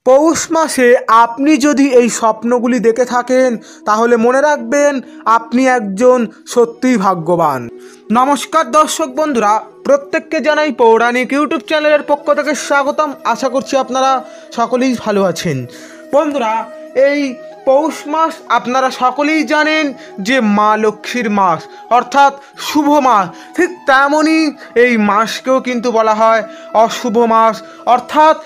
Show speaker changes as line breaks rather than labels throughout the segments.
পৌষ মাসে আপনি যদি এই স্বপ্নগুলি দেখে থাকেন তাহলে মনে রাখবেন আপনি একজন সত্যিই ভাগ্যবান। নমস্কার দর্শক বন্ধুরা, প্রত্যেককে জানাই পৌরাণিক ইউটিউব চ্যানেলের পক্ষ থেকে স্বাগতম। আশা করছি আপনারা সকলেই ভালো আছেন। বন্ধুরা, এই পৌষ মাস আপনারা সকলেই জানেন যে মা লক্ষ্মীর মাস, অর্থাৎ শুভ মাস। ঠিক তেমনই এই মাসকেও কিন্তু বলা হয় অশুভ মাস, অর্থাৎ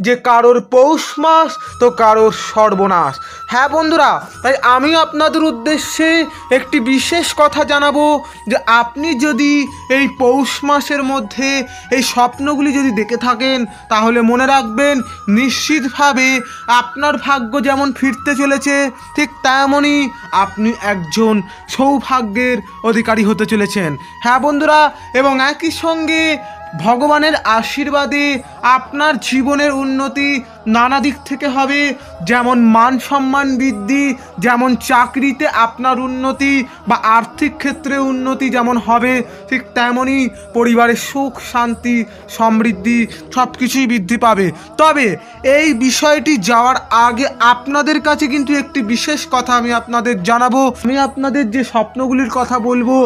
যে কারোর পৌষ মাস তো কারোর সর্বনাশ। হ্যাঁ বন্ধুরা, তাই আমি আপনাদের উদ্দেশ্যে একটি বিশেষ কথা জানাবো যে আপনি যদি এই পৌষ মাসের মধ্যে এই স্বপ্নগুলি যদি দেখে থাকেন তাহলে মনে রাখবেন নিশ্চিতভাবে আপনার ভাগ্য যেমন ফিরতে চলেছে ঠিক তেমনই আপনি একজন সৌভাগ্যের অধিকারী হতে চলেছেন। হ্যাঁ বন্ধুরা, এবং একই সঙ্গে ভগবানের আশীর্বাদে আপনার জীবনের উন্নতি নানা দিক থেকে হবে, যেমন মান সম্মান বৃদ্ধি, যেমন চাকরিতে আপনার উন্নতি বা আর্থিক ক্ষেত্রে উন্নতি যেমন হবে, ঠিক তেমনই পরিবারের সুখ শান্তি সমৃদ্ধি সব কিছুই বৃদ্ধি পাবে। তবে এই বিষয়টি যাওয়ার আগে আপনাদের কাছে কিন্তু একটি বিশেষ কথা আমি আপনাদের জানাবো। আমি আপনাদের যে স্বপ্নগুলির কথা বলবো,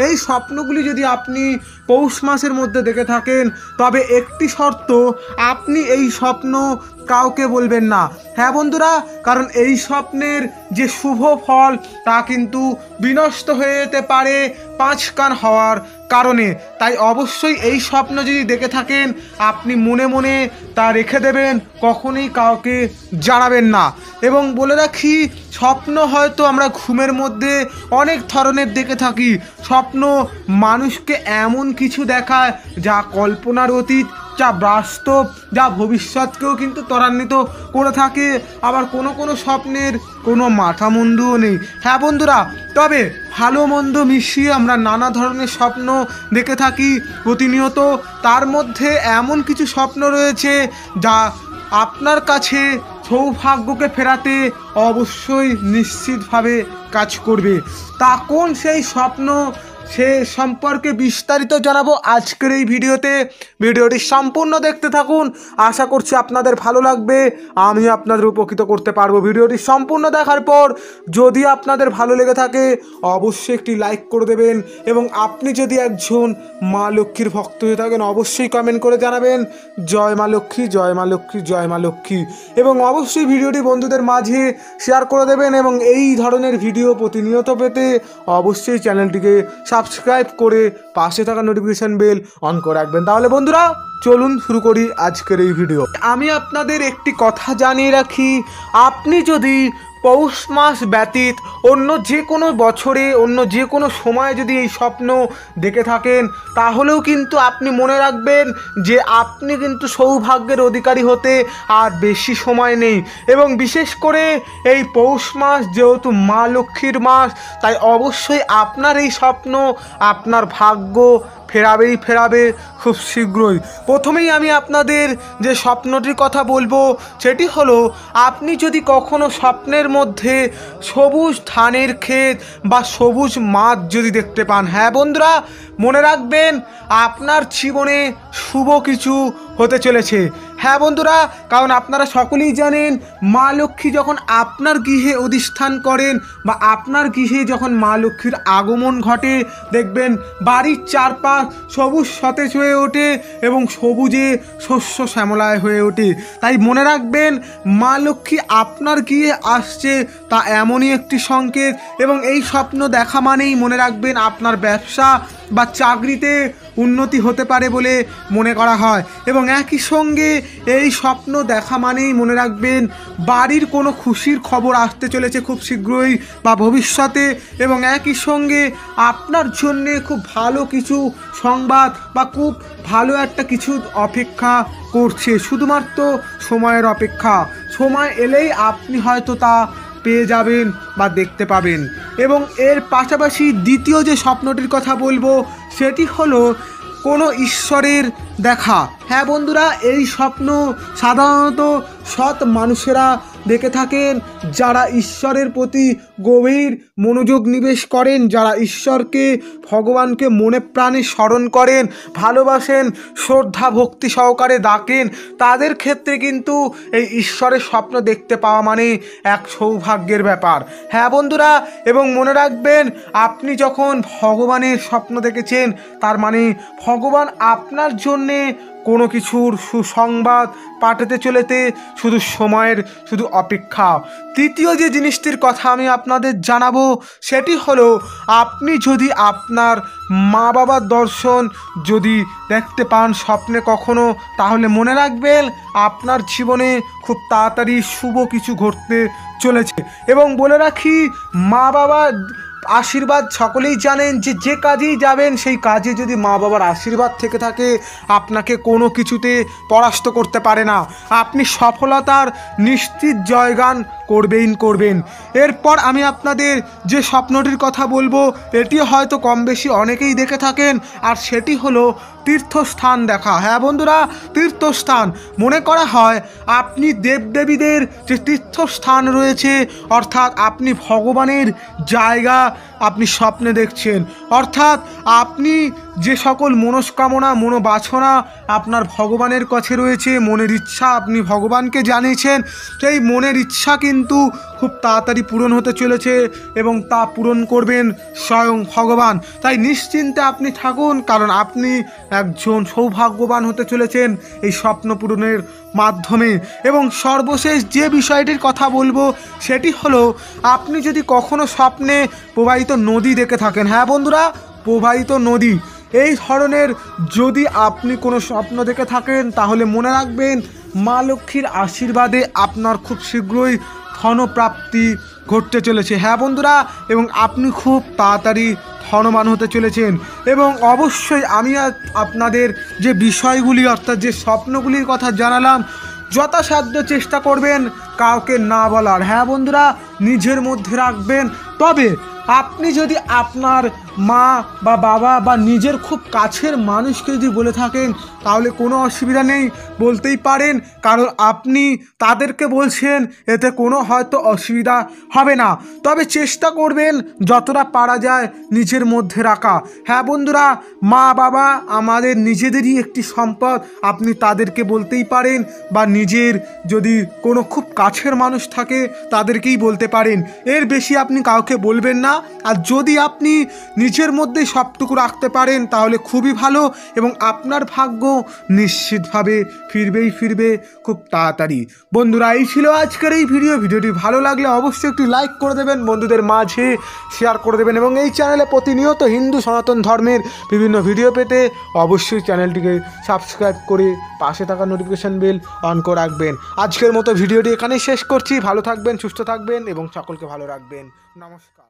এই স্বপ্নগুলি যদি আপনি পৌষ মাসের মধ্যে দেখে থাকেন তবে একটি শর্ত, আপনি এই স্বপ্ন কাউকে বলবেন না। হ্যাঁ বন্ধুরা, কারণ এই স্বপ্নের যে শুভ ফল তা কিন্তু বিনষ্ট হয়ে যেতে পারে 5 কান হওয়ার কারণে। তাই অবশ্যই এই স্বপ্ন যদি দেখে থাকেন আপনি মনে মনে তা রেখে দেবেন, কখনোই কাউকে জানাবেন না। এবং বলে রাখি, স্বপ্ন হয়তো আমরা ঘুমের মধ্যে অনেক ধরনের দেখে থাকি। স্বপ্ন মানুষকে এমন কিছু দেখায় যা কল্পনার অতীত, যা বাস্তব, যা ভবিষ্যৎকেও কিন্তু ত্বরান্বিত করে থাকে। আবার কোনো কোনো স্বপ্নের কোনো মাথা মুন্ডুও নেই। হ্যাঁ বন্ধুরা, তবে ভালো মন্দ মিশিয়ে আমরা নানা ধরনের স্বপ্ন দেখে থাকি প্রতিনিয়ত। তার মধ্যে এমন কিছু স্বপ্ন রয়েছে যা আপনার কাছে সৌভাগ্যকে ফেরাতে অবশ্যই নিশ্চিতভাবে কাজ করবে। তা কোন সেই স্বপ্ন, সে সম্পর্কে বিস্তারিত জানাবো আজকের এই ভিডিওতে। ভিডিওটি সম্পূর্ণ দেখতে থাকুন, আশা করছি আপনাদের ভালো লাগবে, আমি আপনাদের উপকৃত করতে পারবো। ভিডিওটি সম্পূর্ণ দেখার পর যদি আপনাদের ভালো লেগে থাকে অবশ্যই একটি লাইক করে দেবেন, এবং আপনি যদি একজন মা লক্ষ্মীর ভক্ত হয়ে থাকেন অবশ্যই কমেন্ট করে জানাবেন জয় মা লক্ষ্মী, জয় মা লক্ষ্মী, জয় মা লক্ষ্মী। এবং অবশ্যই ভিডিওটি বন্ধুদের মাঝে শেয়ার করে দেবেন, এবং এই ধরনের ভিডিও প্রতিনিয়ত পেতে অবশ্যই চ্যানেলটিকে সাবস্ক্রাইব করে পাশে থাকা নোটিফিকেশন বেল অন করে রাখবেন। তাহলে বন্ধুরা চলুন শুরু করি আজকের এই ভিডিও। আমি আপনাদের একটি কথা জানিয়ে রাখি, আপনি যদি পৌষ মাস ব্যতীত অন্য যে কোনো বছরে অন্য যে কোনো সময়ে যদি এই স্বপ্ন দেখে থাকেন তাহলেও কিন্তু আপনি মনে রাখবেন যে আপনি কিন্তু সৌভাগ্যের অধিকারী হতে আর বেশি সময় নেই। এবং বিশেষ করে এই পৌষ মাস যেহেতু মা লক্ষ্মীর মাস, তাই অবশ্যই আপনার এই স্বপ্ন আপনার ভাগ্য ফেরাবে খুব শীঘ্রই। প্রথমেই আমি আপনাদের যে স্বপ্নটির কথা বলবো সেটি হলো, আপনি যদি কখনো স্বপ্নের মধ্যে সবুজ ধানের ক্ষেত বা সবুজ মাঠ যদি দেখতে পান, হ্যাঁ বন্ধুরা মনে রাখবেন আপনার জীবনে শুভ কিছু হতে চলেছে। হ্যাঁ বন্ধুরা, কারণ আপনারা সকলেই জানেন মা লক্ষ্মী যখন আপনার গৃহে অধিষ্ঠান করেন বা আপনার গৃহে যখন মা লক্ষ্মীর আগমন ঘটে, দেখবেন বাড়ির চারপাশ সবুজ সতেজ হয়ে ওঠে এবং সবুজে শস্য শ্যামলায় হয়ে ওঠে। তাই মনে রাখবেন মা লক্ষ্মী আপনার গৃহে আসছে, তা এমনই একটি সংকেত। এবং এই স্বপ্ন দেখা মানেই মনে রাখবেন আপনার ব্যবসা বা চাকরিতে উন্নতি হতে পারে বলে মনে করা হয়। এবং একই সঙ্গে এই স্বপ্ন দেখা মানেই মনে রাখবেন বাড়ির কোনো খুশির খবর আসতে চলেছে খুব শীঘ্রই বা ভবিষ্যতে। এবং একই সঙ্গে আপনার জন্যে খুব ভালো কিছু সংবাদ বা খুব ভালো একটা কিছু অপেক্ষা করছে, শুধুমাত্র সময়ের অপেক্ষা। সময় এলেই আপনি হয়তো তা পেয়ে যাবেন বা দেখতে পাবেন। এবং এর পাশাপাশি দ্বিতীয় যে স্বপ্নটির কথা বলবো সেটি হলো কোনো ঈশ্বরের দেখা। হ্যাঁ বন্ধুরা, এই স্বপ্ন সাধারণত সৎ মানুষেরা দেখে থাকেন, যারা ঈশ্বরের প্রতি গভীর মনোযোগ নিবেশ করেন, যারা ঈশ্বরকে ভগবানকে মনে প্রাণে স্মরণ করেন, ভালোবাসেন, শ্রদ্ধা ভক্তি সহকারে ডাকেন, তাদের ক্ষেত্রে কিন্তু এই ঈশ্বরের স্বপ্ন দেখতে পাওয়া মানে এক সৌভাগ্যের ব্যাপার। হ্যাঁ বন্ধুরা, এবং মনে রাখবেন, আপনি যখন ভগবানের স্বপ্ন দেখেছেন তার মানে ভগবান আপনার জন্যে কোনো কিছুর সুসংবাদ পাঠাতে চলেতে শুধু সময়ের শুধু অপেক্ষা। তৃতীয় যে জিনিসটির কথা আমি আপনাদের জানাবো সেটি হলো, আপনি যদি আপনার মা বাবার দর্শন যদি দেখতে পান স্বপ্নে কখনো, তাহলে মনে রাখবেন আপনার জীবনে খুব তাড়াতাড়ি শুভ কিছু ঘটতে চলেছে। এবং বলে রাখি, মা বাবার আশীর্বাদ সকলেই জানেন যে যে কাজেই যাবেন সেই কাজে যদি মা বাবার আশীর্বাদ থেকে থাকে, আপনাকে কোনো কিছুতে পরাস্ত করতে পারে না, আপনি সফলতার নিশ্চিত জয়গান করবেন। এরপর আমি আপনাদের যে স্বপ্নটির কথা বলবো এটি হয়তো কম বেশি অনেকেই দেখে থাকেন, আর সেটি হলো তীর্থস্থান দেখা। হ্যাঁ বন্ধুরা, তীর্থস্থান মনে করা হয় আপনি দেবদেবীদের যে তীর্থস্থান রয়েছে, অর্থাৎ আপনি ভগবানের জায়গা আপনি স্বপ্নে দেখছেন, অর্থাৎ আপনি যে সকল মনস্কামনা মনোবাসনা আপনার ভগবানের কাছে রয়েছে, মনের ইচ্ছা আপনি ভগবানকে জানিয়েছেন, সেই মনের ইচ্ছা কিন্তু খুব তাড়াতাড়ি পূরণ হতে চলেছে এবং তা পূরণ করবেন স্বয়ং ভগবান। তাই নিশ্চিন্তে আপনি থাকুন, কারণ আপনি একজন সৌভাগ্যবান হতে চলেছেন এই স্বপ্ন পূরণের মাধ্যমে। এবং সর্বশেষ যে বিষয়টির কথা বলবো সেটি হলো, আপনি যদি কখনো স্বপ্নে প্রবাহিত নদী দেখে থাকেন, হ্যাঁ বন্ধুরা, প্রবাহিত নদী, এই ধরনের যদি আপনি কোনো স্বপ্ন দেখে থাকেন তাহলে মনে রাখবেন মা লক্ষ্মীর আশীর্বাদে আপনার খুব শীঘ্রই ধনপ্রাপ্তি ঘটতে চলেছে। হ্যাঁ বন্ধুরা, এবং আপনি খুব তাড়াতাড়ি ধনবান হতে চলেছেন। এবং অবশ্যই আমি আপনাদের যে বিষয়গুলি অর্থাৎ যে স্বপ্নগুলির কথা জানালাম, যথাসাধ্য চেষ্টা করবেন কাউকে না বলার। হ্যাঁ বন্ধুরা, নিজের মধ্যে রাখবেন। তবে আপনি যদি আপনার মা বা বাবা বা নিজের খুব কাছের মানুষকে যদি বলে থাকেন তাহলে কোনো অসুবিধা নেই, বলতেই পারেন, কারণ আপনি তাদেরকে বলছেন, এতে কোনো হয়তো অসুবিধা হবে না। তবে চেষ্টা করবেন যতটা পারা যায় নিজের মধ্যে রাখা। হ্যাঁ বন্ধুরা, মা বাবা আমাদের নিজেদেরই একটি সম্পদ, আপনি তাদেরকে বলতেই পারেন, বা নিজের যদি কোনো খুব কাছের মানুষ থাকে তাদেরকেই বলতে পারেন, এর বেশি আপনি কাউকে বলবেন না। আর যদি আপনি নিজের মধ্যে সবটুকু রাখতে পারেন তাহলে খুবই ভালো, এবং আপনার ভাগ্য নিশ্চিতভাবে ফিরবে খুব তাড়াতাড়ি। বন্ধুরা, এই ছিল আজকের এই ভিডিওটি ভালো লাগলে অবশ্যই একটি লাইক করে দেবেন, বন্ধুদের মাঝে শেয়ার করে দেবেন, এবং এই চ্যানেলে প্রতিনিয়ত হিন্দু সনাতন ধর্মের বিভিন্ন ভিডিও পেতে অবশ্যই চ্যানেলটিকে সাবস্ক্রাইব করে পাশে থাকা নোটিফিকেশান বেল অন করে রাখবেন। আজকের মতো ভিডিওটি এখানেই শেষ করছি। ভালো থাকবেন, সুস্থ থাকবেন এবং সকলকে ভালো রাখবেন। নমস্কার।